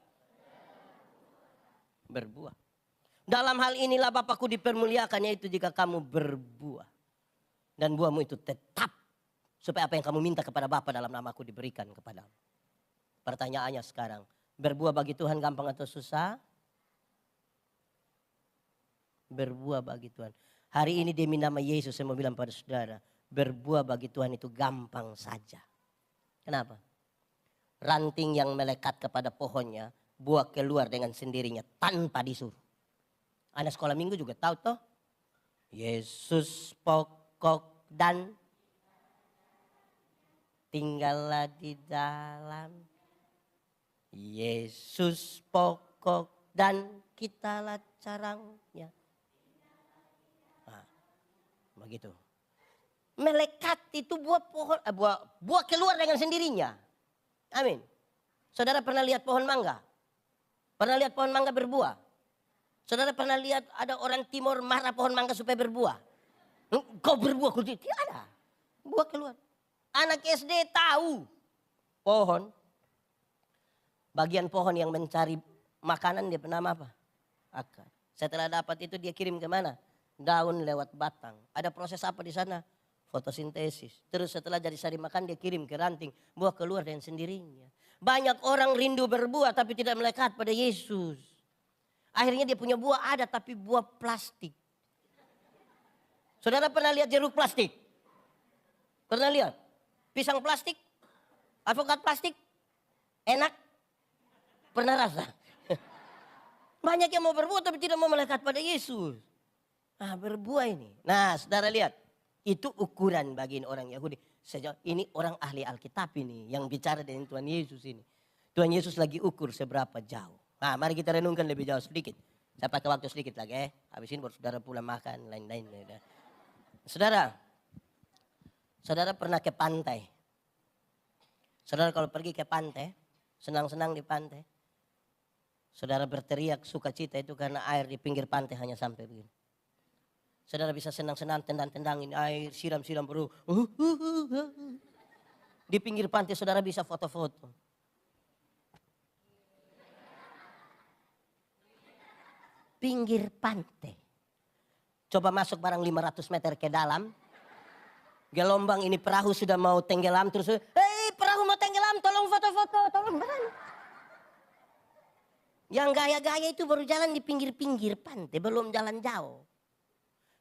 Berbuah. Dalam hal inilah Bapakku dipermuliakan yaitu jika kamu berbuah. Dan buahmu itu tetap. Supaya apa yang kamu minta kepada Bapa dalam namaku diberikan kepadamu. Pertanyaannya sekarang. Berbuah bagi Tuhan gampang atau susah? Berbuah bagi Tuhan. Hari ini demi nama Yesus saya mau bilang pada saudara. Berbuah bagi Tuhan itu gampang saja. Kenapa? Ranting yang melekat kepada pohonnya. Buah keluar dengan sendirinya tanpa disuruh. Anak sekolah minggu juga tahu toh. Yesus pokok dan tinggallah di dalam. Yesus pokok dan kitalah carangnya. Nah, begitu. Melekat itu buah pohon, buah keluar dengan sendirinya. Amin. Saudara pernah lihat pohon mangga? Pernah lihat pohon mangga berbuah? Saudara pernah lihat ada orang timur marah pohon mangga supaya berbuah? Kau berbuah, kau tidak ada. Buah keluar. Anak SD tahu pohon. Bagian pohon yang mencari makanan dia bernama apa? Akar. Setelah dapat itu dia kirim kemana? Daun lewat batang. Ada proses apa di sana? Fotosintesis. Terus setelah jadi sari makan dia kirim ke ranting. Buah keluar dengan sendirinya. Banyak orang rindu berbuah tapi tidak melekat pada Yesus. Akhirnya dia punya buah ada tapi buah plastik. Saudara pernah lihat jeruk plastik? Pernah lihat? Pisang plastik? Alpukat plastik? Enak? Pernah rasa? Banyak yang mau berbuah tapi tidak mau melekat pada Yesus. Nah berbuah ini. Nah saudara lihat. Itu ukuran bagi orang Yahudi. Sejauh ini orang ahli Alkitab ini. Yang bicara dengan Tuhan Yesus ini. Tuhan Yesus lagi ukur seberapa jauh. Nah mari kita renungkan lebih jauh sedikit. Saya pakai waktu sedikit lagi. Habis ini baru saudara pulang makan. Lain-lain. Saudara. Saudara pernah ke pantai. Saudara kalau pergi ke pantai. Senang-senang di pantai. Saudara berteriak sukacita itu karena air di pinggir pantai hanya sampai begini. Saudara bisa senang-senang tendang-tendangin air, siram-siram baru. Di pinggir pantai saudara bisa foto-foto. Pinggir pantai. Coba masuk barang 500 meter ke dalam. Gelombang ini perahu sudah mau tenggelam terus. Hei perahu mau tenggelam tolong foto-foto. Tolong bantu. Yang gaya-gaya itu baru jalan di pinggir-pinggir pantai. Belum jalan jauh.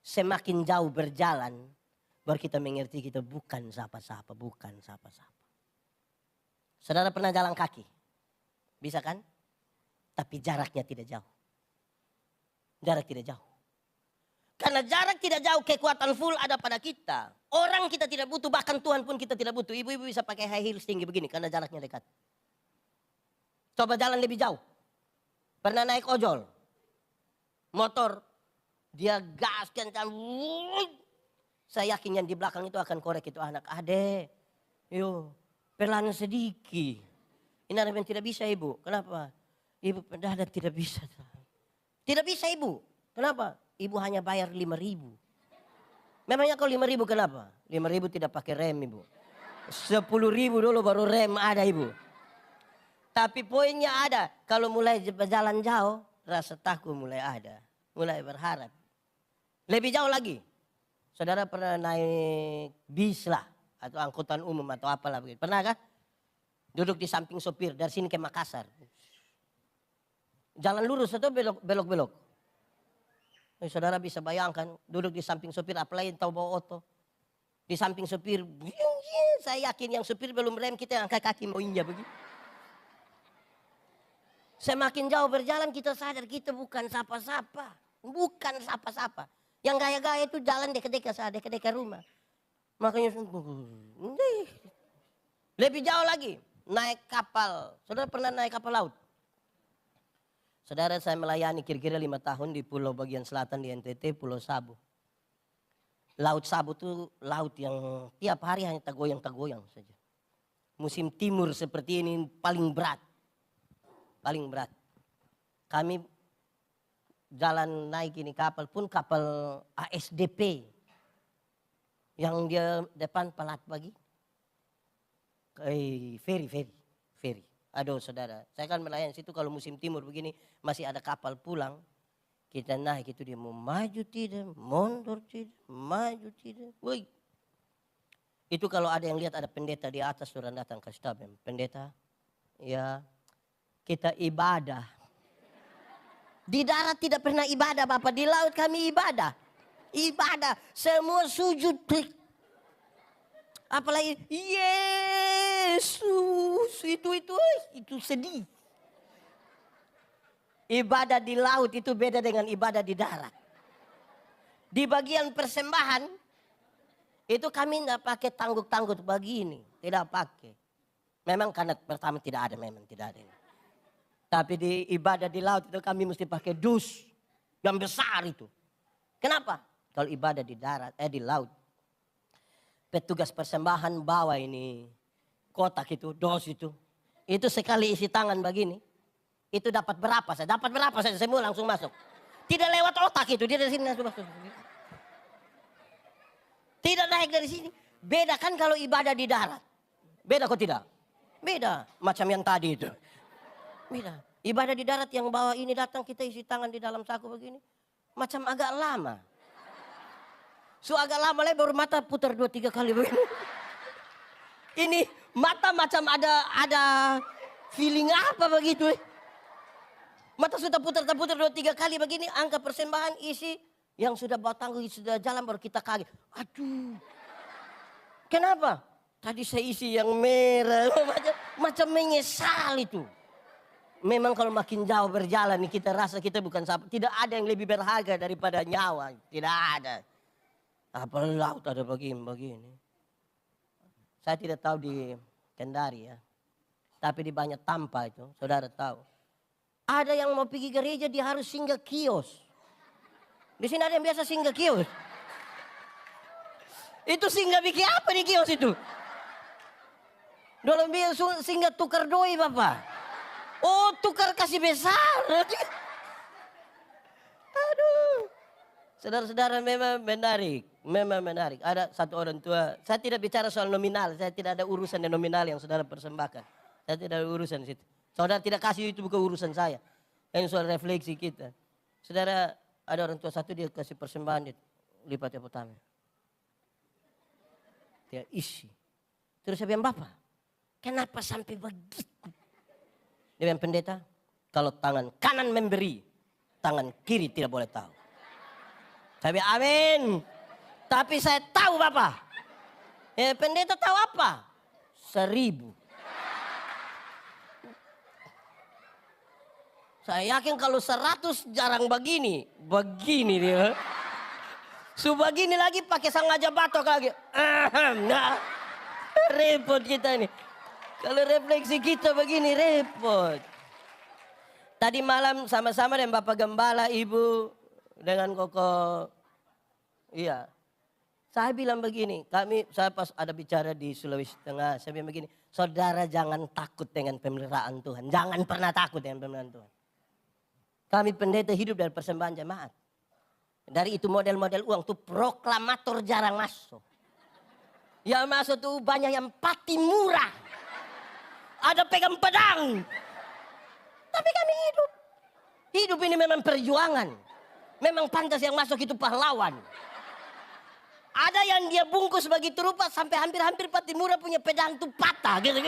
Semakin jauh berjalan. Baru kita mengerti kita bukan siapa-siapa. Bukan siapa-siapa. Saudara pernah jalan kaki? Bisa kan? Tapi jaraknya tidak jauh. Jarak tidak jauh. Karena jarak tidak jauh, kekuatan full ada pada kita. Orang kita tidak butuh, bahkan Tuhan pun kita tidak butuh. Ibu-ibu bisa pakai high heels tinggi begini karena jaraknya dekat. Coba jalan lebih jauh. Pernah naik ojol. Motor, dia gas kencang. Saya yakin yang di belakang itu akan korek itu anak. Adek, yuk pelan sedikit. Ini ada yang tidak bisa ibu. Kenapa? Ibu pendadak tidak bisa. Tidak bisa ibu. Kenapa? Ibu hanya bayar 5.000. Memangnya kalau 5.000 kenapa? 5.000 tidak pakai rem ibu. 10.000 dulu baru rem ada ibu. Tapi poinnya ada. Kalau mulai berjalan jauh, rasa takut mulai ada. Mulai berharap. Lebih jauh lagi. Saudara pernah naik bis lah. Atau angkutan umum atau apalah begitu. Pernah kah? Duduk di samping sopir dari sini ke Makassar. Jalan lurus atau belok-belok? Saudara bisa bayangkan duduk di samping sopir, apalagi tahu bawa oto. Di samping sopir, saya yakin yang sopir belum rem, kita angkat kaki mau injak begitu. Semakin jauh berjalan kita sadar kita bukan sapa-sapa. Bukan sapa-sapa. Yang gaya-gaya itu jalan dekat-dekat rumah. Makanya lebih jauh lagi, naik kapal. Saudara pernah naik kapal laut? Saudara, saya melayani kira-kira 5 tahun di pulau bagian selatan di NTT, Pulau Sabu. Laut Sabu itu laut yang tiap hari hanya tagoyang-tagoyang saja. Musim timur seperti ini paling berat. Paling berat. Kami jalan naik ini kapal pun kapal ASDP. Yang dia depan pelat pagi. Ferry. Aduh saudara, saya kan melayani situ kalau musim timur begini masih ada kapal pulang. Kita naik itu dia mau maju tidak, mundur tidak, maju tidak. Woi. Itu kalau ada yang lihat ada pendeta di atas orang datang kasih tahu, pendeta, ya kita ibadah. Di darat tidak pernah ibadah Bapak, di laut kami ibadah. Ibadah, semua sujud. Apalagi Yesus itu sedih. Ibadah di laut itu beda dengan ibadah di darat. Di bagian persembahan itu kami tidak pakai tangguk-tangguk begini, tidak pakai. Memang karena pertama tidak ada. Tapi di ibadah di laut itu kami mesti pakai dus yang besar itu. Kenapa? Kalau ibadah di darat, di laut. Petugas persembahan bawa ini kotak itu, dos itu. Itu sekali isi tangan begini. Itu dapat berapa saja? Dapat berapa saja semua langsung masuk. Tidak lewat otak itu, dia dari sini langsung masuk. Tidak naik dari sini. Beda kan kalau ibadah di darat. Beda kok tidak? Beda. Macam yang tadi itu. Beda. Ibadah di darat yang bawa ini datang kita isi tangan di dalam saku begini. Macam agak lama. Agak lama lagi baru mata putar 2-3 kali begini. Ini mata macam ada feeling apa begitu. Mata sudah putar 2-3 kali begini. Angka persembahan isi. Yang sudah bawa tangguh sudah jalan baru kita kaget. Aduh. Kenapa? Tadi saya isi yang merah. Macam menyesal itu. Memang kalau makin jauh berjalan kita rasa kita bukan sahabat. Tidak ada yang lebih berharga daripada nyawa. Tidak ada. Apalagi laut ada begini. Saya tidak tahu di Kendari ya. Tapi di Banyak Tampa itu, saudara tahu. Ada yang mau pergi gereja dia harus singgah kios. Di sini ada yang biasa singgah kios. Itu singgah bikin apa di kios itu? Dalam biasa singgah tukar doi Bapak. Oh tukar kasih besar. Aduh. Saudara-saudara memang menarik. Ada satu orang tua. Saya tidak bicara soal nominal. Saya tidak ada urusan dengan nominal yang saudara persembahkan. Saya tidak ada urusan di situ. Saudara tidak kasih itu bukan urusan saya. Ini soal refleksi kita. Saudara ada orang tua satu dia kasih persembahan. Dia lipat yang pertama. Dia isi. Terus saya bilang Bapak. Kenapa sampai begitu? Dia bilang pendeta. Kalau tangan kanan memberi. Tangan kiri tidak boleh tahu. Saya bilang amin. Tapi saya tahu Bapak. Pendeta tahu apa? 1.000. Saya yakin kalau 100 jarang begini. Begini dia. Subagini lagi pakai sengaja batok lagi. Nah, repot kita ini. Kalau refleksi kita begini repot. Tadi malam sama-sama dengan Bapak Gembala, Ibu, dengan Koko. Iya. Saya bilang begini, saya pas ada bicara di Sulawesi Tengah, saya bilang begini, saudara jangan takut dengan pemeliharaan Tuhan. Jangan pernah takut dengan pemeliharaan Tuhan. Kami pendeta hidup dari persembahan jemaat. Dari itu model-model uang tuh proklamator jarang masuk. Yang masuk tuh banyak yang pati murah. Ada pegang pedang. Tapi kami hidup. Hidup ini memang perjuangan. Memang pantas yang masuk itu pahlawan. Ada yang dia bungkus begitu rupa sampai hampir-hampir pati murah punya pedang tuh patah. Gitu.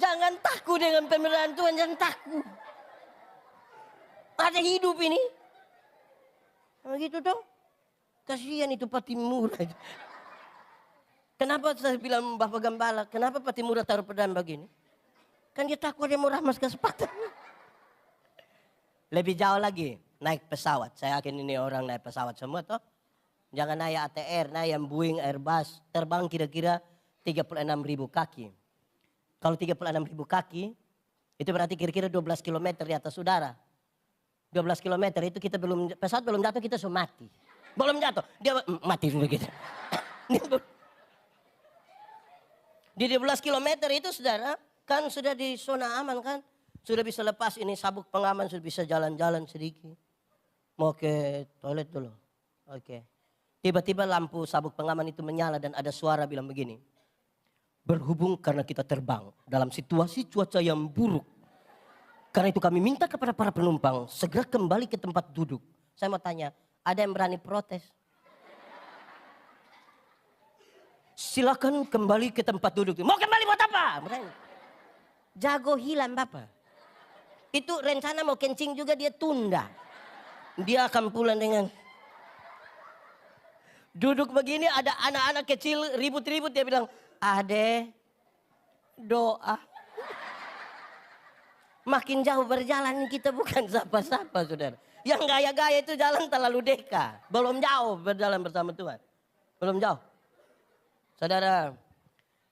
Jangan takut dengan pemeliharaan Tuhan, jangan takut. Ada hidup ini. Begitu dong. Kasihan itu pati murah. Kenapa saya bilang Bapak Gembala, kenapa pati murah taruh pedang begini? Kan dia takut dia mau ramas kesempatan. Lebih jauh lagi, naik pesawat. Saya yakin ini orang naik pesawat semua toh. Jangan naik ATR, naik yang Boeing, Airbus. Terbang kira-kira 36.000 kaki. Kalau 36.000 kaki, itu berarti kira-kira 12 km di atas udara. 12 km itu kita pesawat belum jatuh kita sudah mati. Belum jatuh, dia mati sudah kita. Di 12 km itu saudara, kan sudah di zona aman kan. Sudah bisa lepas ini sabuk pengaman, sudah bisa jalan-jalan sedikit. Mau ke toilet dulu. Oke. Tiba-tiba lampu sabuk pengaman itu menyala dan ada suara bilang begini. Berhubung karena kita terbang dalam situasi cuaca yang buruk. Karena itu kami minta kepada para penumpang segera kembali ke tempat duduk. Saya mau tanya, ada yang berani protes? Silakan kembali ke tempat duduk. Mau kembali buat apa? Berani. Jago hilang Bapak. Itu rencana mau kencing juga dia tunda. Dia akan pulang dengan duduk begini, ada anak-anak kecil ribut-ribut, dia bilang, Ade doa. Makin jauh berjalan kita bukan siapa-siapa saudara. Yang gaya-gaya itu jalan terlalu dekat. Belum jauh berjalan bersama Tuhan. Belum jauh. Saudara,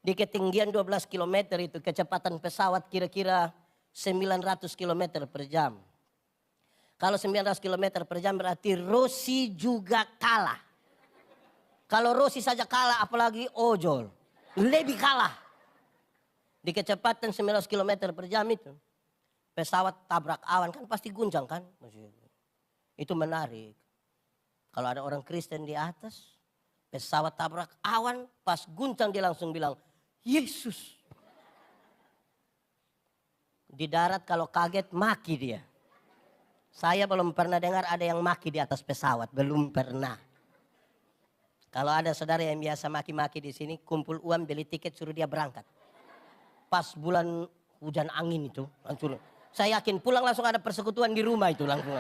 di ketinggian 12 km itu kecepatan pesawat kira-kira 900 km per jam. Kalau 900 km per jam berarti Rossi juga kalah. Kalau Rossi saja kalah apalagi ojol. Lebih kalah. Di kecepatan 900 km per jam itu. Pesawat tabrak awan kan pasti guncang kan. Itu menarik. Kalau ada orang Kristen di atas. Pesawat tabrak awan pas guncang dia langsung bilang. Yesus. Di darat kalau kaget maki dia. Saya belum pernah dengar ada yang maki di atas pesawat. Belum pernah. Kalau ada saudara yang biasa maki-maki di sini, kumpul uang, beli tiket, suruh dia berangkat. Pas bulan hujan angin itu, langsung. Saya yakin pulang langsung ada persekutuan di rumah itu langsung.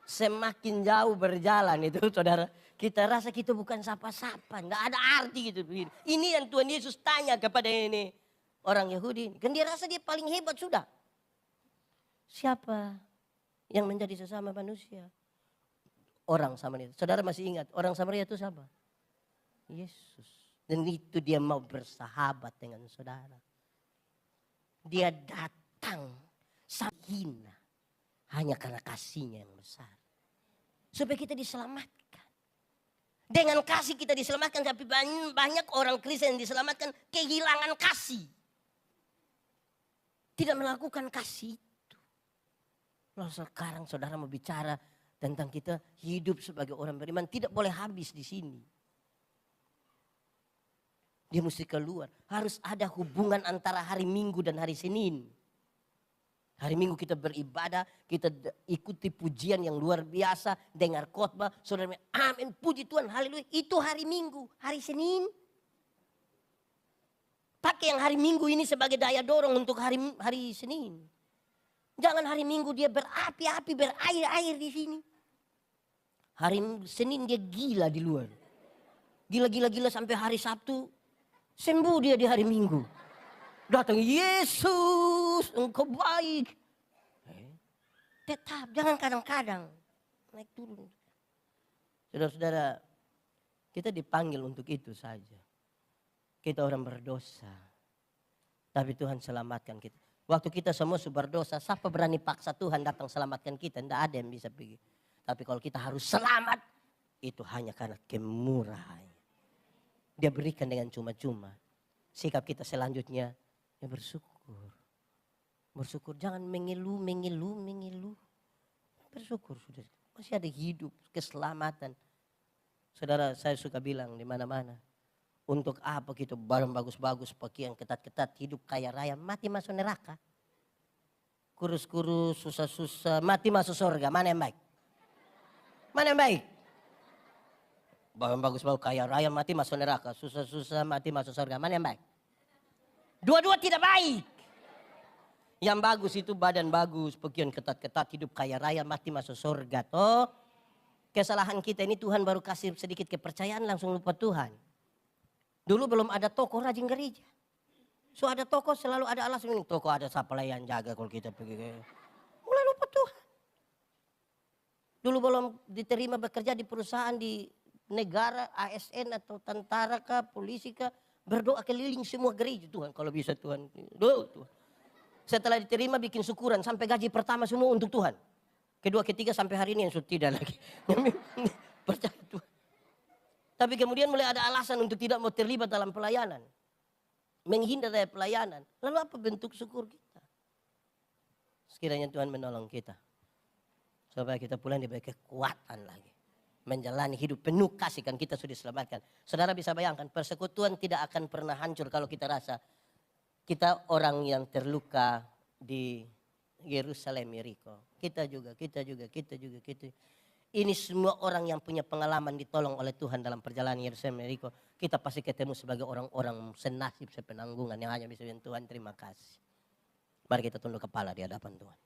Semakin jauh berjalan itu saudara, kita rasa kita bukan sapa-sapa, nggak ada arti gitu. Ini yang Tuhan Yesus tanya kepada ini orang Yahudi. Kan dia rasa dia paling hebat sudah. Siapa yang menjadi sesama manusia? Orang Samaria. Saudara masih ingat orang Samaria itu siapa? Yesus. Dan itu dia mau bersahabat dengan saudara. Dia datang hina hanya karena kasihnya yang besar. Supaya kita diselamatkan. Dengan kasih kita diselamatkan. Tapi banyak orang Kristen yang diselamatkan kehilangan kasih. Tidak melakukan kasih itu. Lalu sekarang saudara mau bicara tentang kita hidup sebagai orang beriman tidak boleh habis di sini. Dia mesti keluar. Harus ada hubungan antara hari Minggu dan hari Senin. Hari Minggu kita beribadah, kita ikuti pujian yang luar biasa, dengar khotbah, saudara, amin, puji Tuhan, haleluya. Itu hari Minggu, hari Senin. Pakai yang hari Minggu ini sebagai daya dorong untuk hari Senin. Jangan hari Minggu dia berapi-api, berair-air di sini. Hari Senin dia gila di luar. Gila sampai hari Sabtu. Sembuh dia di hari Minggu. Datang, Yesus engkau baik. Tetap, jangan kadang-kadang. Naik turun. Saudara-saudara, kita dipanggil untuk itu saja. Kita orang berdosa. Tapi Tuhan selamatkan kita. Waktu kita semua berdosa, siapa berani paksa Tuhan datang selamatkan kita? Tidak ada yang bisa pergi. Tapi kalau kita harus selamat, itu hanya karena kemurahan. Dia berikan dengan cuma-cuma. Sikap kita selanjutnya, ya bersyukur. Bersyukur, jangan mengeluh. Bersyukur sudah. Masih ada hidup, keselamatan. Saudara, saya suka bilang di mana-mana. Untuk apa gitu barang bagus-bagus, pakaian ketat-ketat, hidup kaya raya, mati masuk neraka. Kurus-kurus, susah-susah, mati masuk surga. Mana yang baik? Mana yang baik? Barang bagus-bagus, kaya raya, mati masuk neraka. Susah-susah, mati masuk surga. Mana yang baik? Dua-dua tidak baik. Yang bagus itu badan bagus, pakaian ketat-ketat, hidup kaya raya, mati masuk surga. Toh, kesalahan kita ini Tuhan baru kasih sedikit kepercayaan langsung lupa Tuhan. Dulu belum ada toko rajin gereja. So ada toko selalu ada alasan. Toko ada siapa yang jaga kalau kita pergi. Mulai lupa Tuhan. Dulu belum diterima bekerja di perusahaan di negara, ASN atau tentara kah, polisi kah. Berdoa keliling semua gereja. Tuhan kalau bisa Tuhan. Tuhan. Setelah diterima bikin syukuran sampai gaji pertama semua untuk Tuhan. Kedua, ketiga sampai hari ini yang sudah tidak lagi. Percaya Tuhan. Tapi kemudian mulai ada alasan untuk tidak mau terlibat dalam pelayanan. Menghindar dari pelayanan. Lalu apa bentuk syukur kita? Sekiranya Tuhan menolong kita. Supaya kita pulang diberi kekuatan lagi. Menjalani hidup penuh kasih kan kita sudah diselamatkan. Saudara bisa bayangkan persekutuan tidak akan pernah hancur kalau kita rasa. Kita orang yang terluka di Yerusalem, Yeriko. Kita juga. Ini semua orang yang punya pengalaman ditolong oleh Tuhan dalam perjalanan Yerusalem, Yeriko. Kita pasti ketemu sebagai orang-orang senasib, sepenanggungan yang hanya bisa bilang Tuhan terima kasih. Mari kita tunduk kepala di hadapan Tuhan.